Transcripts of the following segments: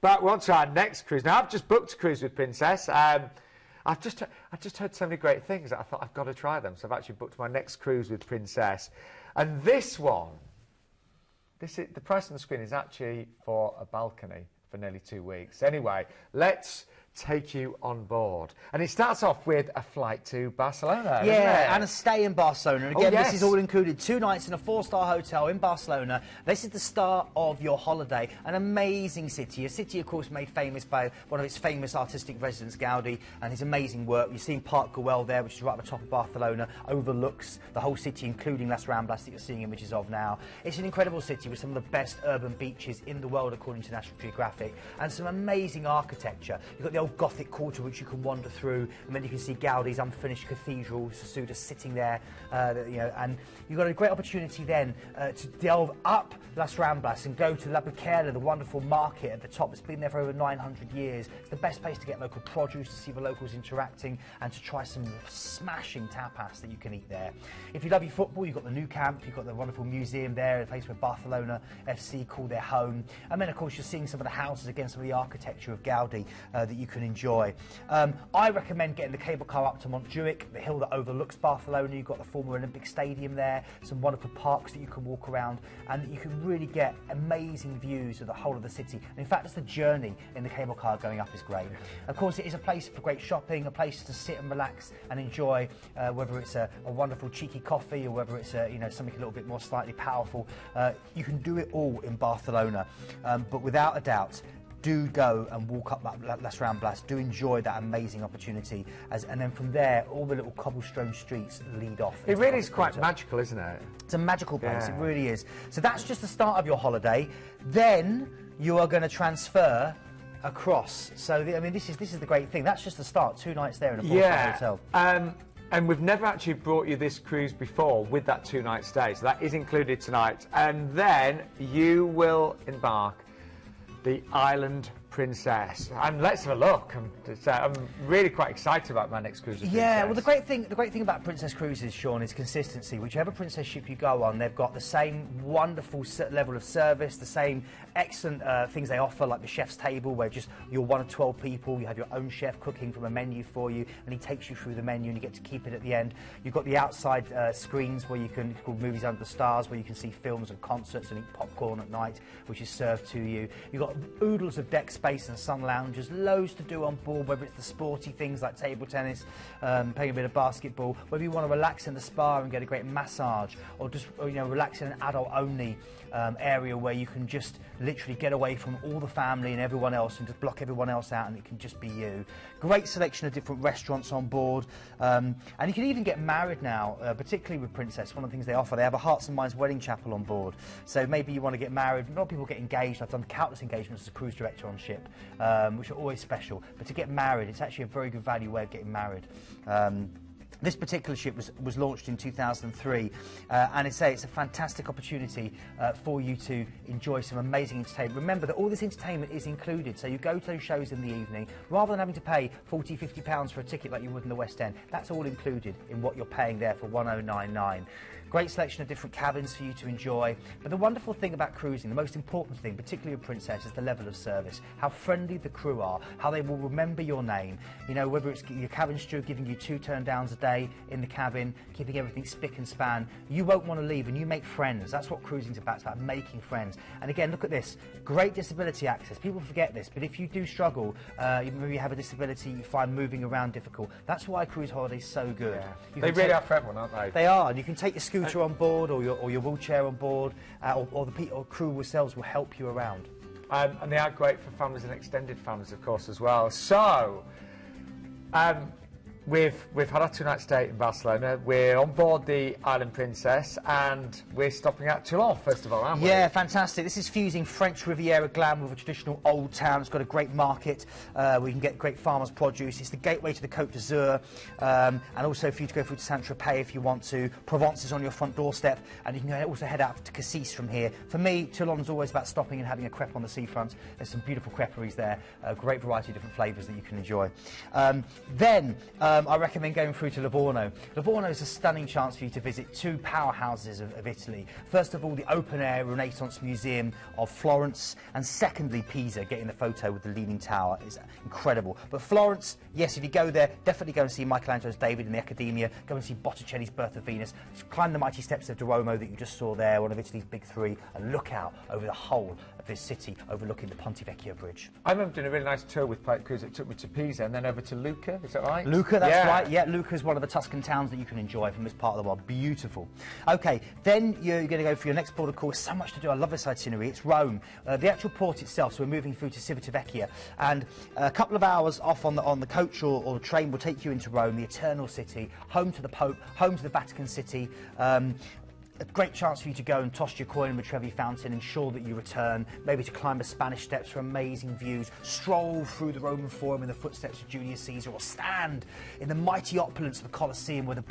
But we're on to our next cruise. Now, I've just booked a cruise with Princess. I've just heard so many great things that I thought I've got to try them. So I've actually booked my next cruise with Princess. And this one, the price on the screen is actually for a balcony for nearly 2 weeks. Anyway, let's take you on board. And it starts off with a flight to Barcelona, yeah, and a stay in Barcelona. And again, yes, this is all included. 2 nights in a 4-star hotel in Barcelona. This is the start of your holiday. An amazing city. A city, of course, made famous by one of its famous artistic residents, Gaudi, and his amazing work. You're seeing Park Güell there, which is right at the top of Barcelona, overlooks the whole city, including Las Ramblas that you're seeing images of now. It's an incredible city with some of the best urban beaches in the world, according to National Geographic, and some amazing architecture. You've got the old Gothic quarter which you can wander through, and then you can see Gaudi's unfinished cathedral, Sassuda, sitting there, you know, and you've got a great opportunity then to delve up Las Ramblas and go to La Biquera, the wonderful market at the top. It's been there for over 900 years. It's the best place to get local produce, to see the locals interacting, and to try some smashing tapas that you can eat there. If you love your football, you've got the Nou Camp, you've got the wonderful museum there, a place where Barcelona FC call their home, and then of course you're seeing some of the houses, again, some of the architecture of Gaudi that you can enjoy. I recommend getting the cable car up to Montjuic, the hill that overlooks Barcelona. You've got the former Olympic Stadium there, some wonderful parks that you can walk around, and you can really get amazing views of the whole of the city. And in fact, just the journey in the cable car going up is great. Of course, it is a place for great shopping, a place to sit and relax and enjoy, whether it's a wonderful cheeky coffee or whether it's you know, something a little bit more slightly powerful. You can do it all in Barcelona, but without a doubt, do go and walk up Las Ramblas. Do enjoy that amazing opportunity, and then from there, all the little cobblestone streets lead off. It really is quite magical, isn't it? It's a magical place. Yeah. It really is. So that's just the start of your holiday. Then you are going to transfer across. So I mean, this is the great thing. That's just the start. 2 nights there in a 4-star hotel. And we've never actually brought you this cruise before with that 2-night stay. So that is included tonight. And then you will embark the Island Princess, and let's have a look. I'm really quite excited about my next cruise. Yeah, well, the great thing about Princess Cruises, Sean, is consistency. Whichever Princess ship you go on, they've got the same wonderful level of service, the same excellent things they offer, like the chef's table, where just you're one of 12 people, you have your own chef cooking from a menu for you, and he takes you through the menu, and you get to keep it at the end. You've got the outside screens where you can, it's called Movies Under the Stars, where you can see films and concerts and eat popcorn at night, which is served to you. You've got oodles of deck space and sun lounges, loads to do on board, whether it's the sporty things like table tennis, playing a bit of basketball, whether you want to relax in the spa and get a great massage, or just you know, relax in an adult-only area where you can just literally get away from all the family and everyone else and just block everyone else out, and it can just be you. Great selection of different restaurants on board, and you can even get married now, particularly with Princess. One of the things they offer, they have a Hearts and Minds wedding chapel on board. So maybe you want to get married. A lot of people get engaged. I've done countless engagements as a cruise director on ship, which are always special. But to get married, it's actually a very good value way of getting married. This particular ship was launched in 2003, and it's a fantastic opportunity for you to enjoy some amazing entertainment. Remember that all this entertainment is included, so you go to those shows in the evening, rather than having to pay £40, £50 for a ticket like you would in the West End. That's all included in what you're paying there for £1099. Great selection of different cabins for you to enjoy. But the wonderful thing about cruising, the most important thing, particularly with Princess, is the level of service. How friendly the crew are, how they will remember your name. You know, whether it's your cabin steward giving you 2 turn-downs a day in the cabin, keeping everything spick and span. You won't want to leave, and you make friends. That's what cruising's about. It's about making friends. And again, look at this. Great disability access. People forget this, but if you do struggle, maybe you have a disability, you find moving around difficult. That's why cruise holidays so good. Yeah. They really are for everyone, aren't they? They are, and you can take your scooter on board, or your wheelchair on board, or the crew themselves will help you around. And they are great for families and extended families, of course, as well. So, we've had our 2-night stay in Barcelona. We're on board the Island Princess, and we're stopping at Toulon, first of all, aren't we? Yeah, fantastic. This is fusing French Riviera glam with a traditional old town. It's got a great market where you can get great farmers' produce. It's the gateway to the Côte d'Azur, and also for you to go through to Saint-Tropez if you want to. Provence is on your front doorstep, and you can also head out to Cassis from here. For me, Toulon's always about stopping and having a crepe on the seafront. There's some beautiful creperies there, a great variety of different flavours that you can enjoy. Then I recommend going through to Livorno. Livorno is a stunning chance for you to visit two powerhouses of Italy. First of all, the open-air Renaissance Museum of Florence, and secondly, Pisa. Getting the photo with the Leaning Tower is incredible. But Florence, yes, if you go there, definitely go and see Michelangelo's David in the Accademia. Go and see Botticelli's Birth of Venus. Climb the mighty steps of Duomo that you just saw there, one of Italy's big three, and look out over the whole of this city, overlooking the Ponte Vecchio Bridge. I remember doing a really nice tour with Pilot Cruise. It took me to Pisa and then over to Lucca. Is that right? Lucca, that's right. Yeah, Lucca is one of the Tuscan towns that you can enjoy from this part of the world. Beautiful. Okay, then you're going to go for your next port of call. There's so much to do. I love this itinerary. It's Rome. The actual port itself, so we're moving through to Civitavecchia, and a couple of hours off on the coach or the train will take you into Rome, the Eternal City, home to the Pope, home to the Vatican City. A great chance for you to go and toss your coin in the Trevi Fountain, ensure that you return, maybe to climb the Spanish Steps for amazing views, stroll through the Roman Forum in the footsteps of Julius Caesar, or stand in the mighty opulence of the Colosseum where the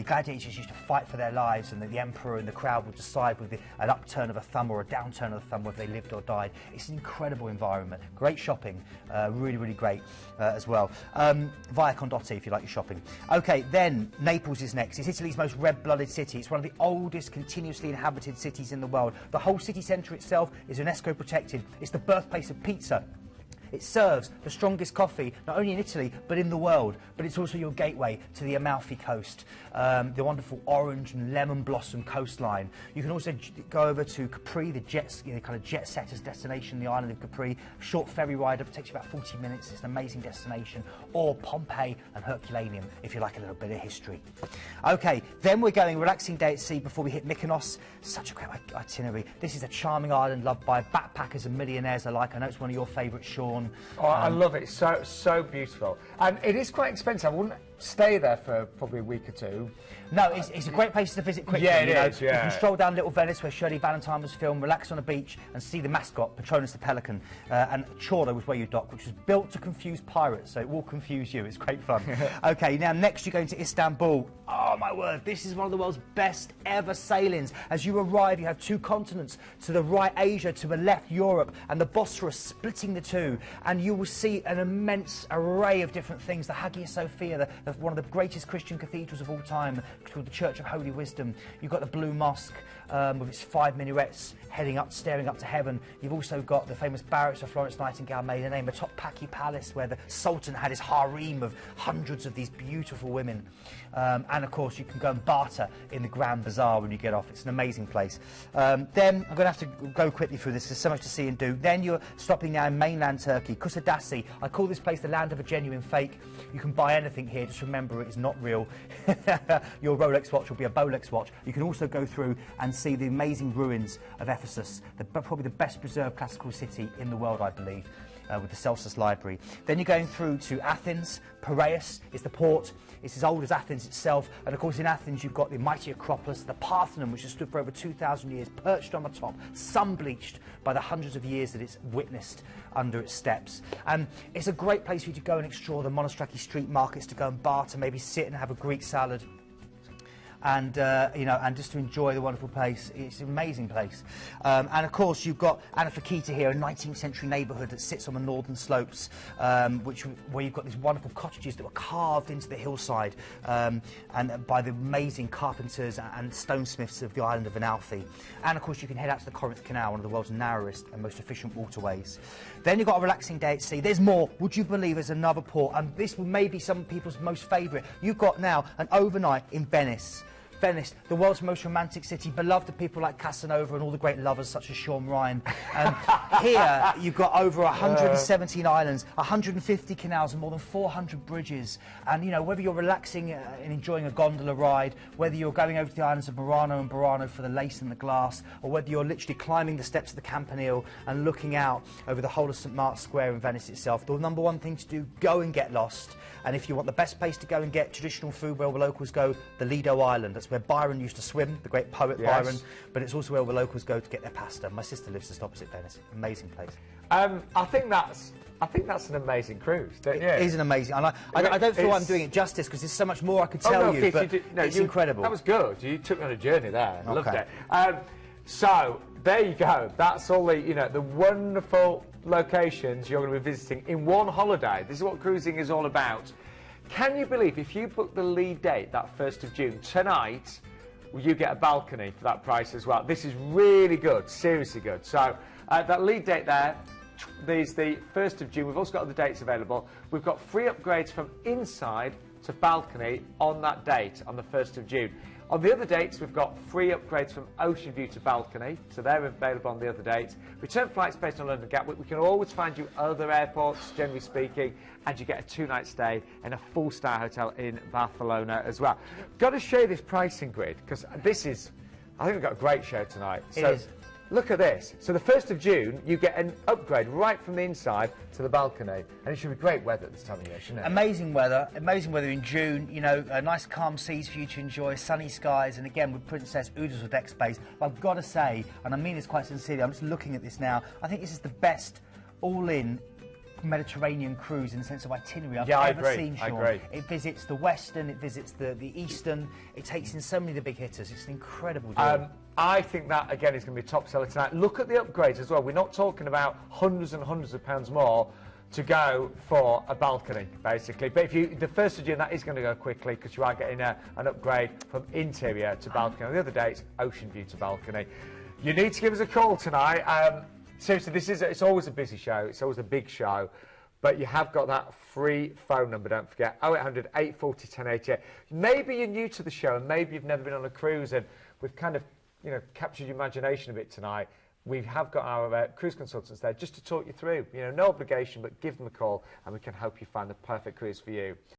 gladiators used to fight for their lives, and the emperor and the crowd would decide with an upturn of a thumb or a downturn of the thumb whether they lived or died. It's an incredible environment. Great shopping, really, really great as well. Via Condotti if you like your shopping. Okay, then Naples is next. It's Italy's most red-blooded city. It's one of the oldest continuously inhabited cities in the world. The whole city centre itself is UNESCO protected. It's the birthplace of pizza. It serves the strongest coffee, not only in Italy, but in the world. But it's also your gateway to the Amalfi Coast, the wonderful orange and lemon blossom coastline. You can also go over to Capri, the kind of jet setter's destination, the island of Capri. Short ferry ride, it takes you about 40 minutes. It's an amazing destination. Or Pompeii and Herculaneum, if you like a little bit of history. Okay, then we're going relaxing day at sea before we hit Mykonos. Such a great itinerary. This is a charming island loved by backpackers and millionaires alike. I know it's one of your favourites, Sean. Oh, I love it. It's so beautiful. And it is quite expensive. I wouldn't stay there for probably a week or two. No, it's a great place to visit quickly. Yeah, it is, yeah. You can stroll down Little Venice, where Shirley Valentine was filmed, relax on a beach and see the mascot, Patronus the Pelican. And Chorlo was where you dock, which was built to confuse pirates, so it will confuse you. It's great fun. Okay, now next you're going to Istanbul. Oh, my word, this is one of the world's best ever sailings. As you arrive, you have two continents. To the right, Asia, to the left, Europe, and the Bosphorus splitting the two. And you will see an immense array of different things. The Hagia Sophia, one of the greatest Christian cathedrals of all time, called the Church of Holy Wisdom. You've got the Blue Mosque with its 5 minarets heading up, staring up to heaven. You've also got the famous barracks of Florence Nightingale made her name, the Topkapi Palace, where the Sultan had his harem of hundreds of these beautiful women. And of course, you can go and barter in the Grand Bazaar when you get off. It's an amazing place. Then I'm going to have to go quickly through this. There's so much to see and do. Then you're stopping now in mainland Turkey, Kusadasi. I call this place the land of a genuine fake. You can buy anything here. Just remember, it is not real. Your Rolex watch will be a Bolex watch. You can also go through and see the amazing ruins of Ephesus, probably the best preserved classical city in the world, I believe, with the Celsus Library. Then you're going through to Athens. Piraeus is the port. It's as old as Athens itself. And of course, in Athens, you've got the mighty Acropolis, the Parthenon, which has stood for over 2,000 years, perched on the top, sun-bleached by the hundreds of years that it's witnessed under its steps. And it's a great place for you to go and explore the Monostraki street markets, to go and barter, maybe sit and have a Greek salad. And and just to enjoy the wonderful place. It's an amazing place. And of course, you've got Anafakita here, a 19th century neighbourhood that sits on the northern slopes, where you've got these wonderful cottages that were carved into the hillside, and by the amazing carpenters and stonesmiths of the island of Amalfi. And of course, you can head out to the Corinth Canal, one of the world's narrowest and most efficient waterways. Then you've got a relaxing day at sea. There's more. Would you believe there's another port? And this may be some people's most favourite. You've got now an overnight in Venice. Venice, the world's most romantic city, beloved of people like Casanova and all the great lovers such as Sean Ryan. Here, you've got over 117 islands, 150 canals and more than 400 bridges. And, you know, whether you're relaxing and enjoying a gondola ride, whether you're going over to the islands of Murano and Burano for the lace and the glass, or whether you're literally climbing the steps of the Campanile and looking out over the whole of St. Mark's Square in Venice itself, the number one thing to do, go and get lost. And if you want the best place to go and get traditional food, where the locals go, the Lido Island. That's where Byron used to swim, the great poet Byron, but it's also where the locals go to get their pasta. My sister lives just opposite Venice. Amazing place. I think that's an amazing cruise, don't you? It is an amazing, and I don't feel I'm doing it justice, because there's so much more I could tell you, but it's incredible. That was good. You took me on a journey there. I loved it. So there you go. That's all the wonderful locations you're going to be visiting in one holiday. This is what cruising is all about. Can you believe if you book the lead date, that 1st of June, tonight, you get a balcony for that price as well. This is really good, seriously good. So that lead date there, there's the 1st of June. We've also got other dates available. We've got free upgrades from inside to balcony on that date, on the 1st of June. On the other dates, we've got free upgrades from ocean view to balcony, so they're available on the other dates. Return flights based on London Gatwick. We can always find you other airports, generally speaking, and you get a 2-night stay in a 4-star hotel in Barcelona as well. Got to show you this pricing grid, because this is, I think we've got a great show tonight. It is. Look at this. So the 1st of June, you get an upgrade right from the inside to the balcony. And it should be great weather at this time of year, shouldn't it? Amazing weather in June. You know, nice calm seas for you to enjoy, sunny skies, and again with Princess Uda's deck space. But I've got to say, and I mean this quite sincerely, I'm just looking at this now, I think this is the best all-in Mediterranean cruise in the sense of itinerary I've ever seen, Sean. I agree. It visits the Western, it visits the Eastern, it takes in so many of the big hitters. It's an incredible deal. I think that, again, is going to be a top seller tonight. Look at the upgrades as well. We're not talking about hundreds and hundreds of pounds more to go for a balcony, basically. But if you, the 1st of June, that is going to go quickly because you are getting an upgrade from interior to balcony. On the other day, it's ocean view to balcony. You need to give us a call tonight. Seriously, it's always a busy show. It's always a big show. But you have got that free phone number, don't forget, 0800 840 1088. Maybe you're new to the show and maybe you've never been on a cruise and we've kind of, you know, captured your imagination a bit tonight. We have got our cruise consultants there just to talk you through. You know, no obligation, but give them a call and we can help you find the perfect cruise for you.